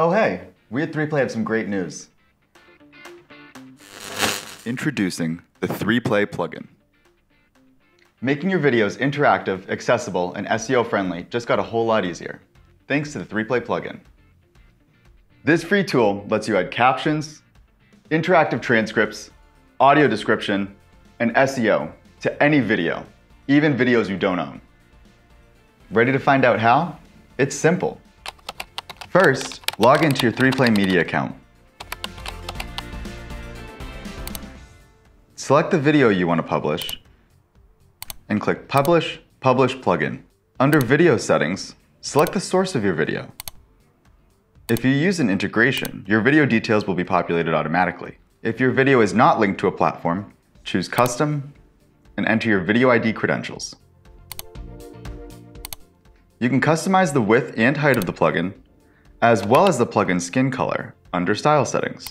Oh hey, we at 3Play have some great news. Introducing the 3Play plugin. Making your videos interactive, accessible, and SEO friendly just got a whole lot easier, thanks to the 3Play plugin. This free tool lets you add captions, interactive transcripts, audio description, and SEO to any video, even videos you don't own. Ready to find out how? It's simple. First, log into your 3Play Media account. Select the video you want to publish, and click Publish, Publish Plugin. Under Video Settings, select the source of your video. If you use an integration, your video details will be populated automatically. If your video is not linked to a platform, choose Custom and enter your video ID credentials. You can customize the width and height of the plugin, as well as the plugin skin color under Style Settings.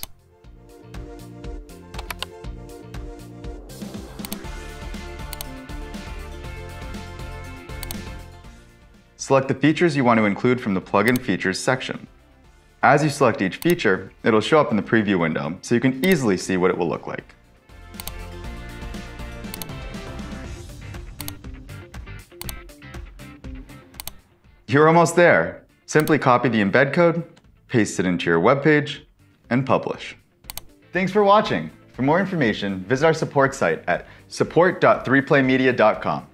Select the features you want to include from the Plugin Features section. As you select each feature, it'll show up in the preview window, so you can easily see what it will look like. You're almost there. Simply copy the embed code, paste it into your web page, and publish. Thanks for watching. For more information, visit our support site at support.3playmedia.com.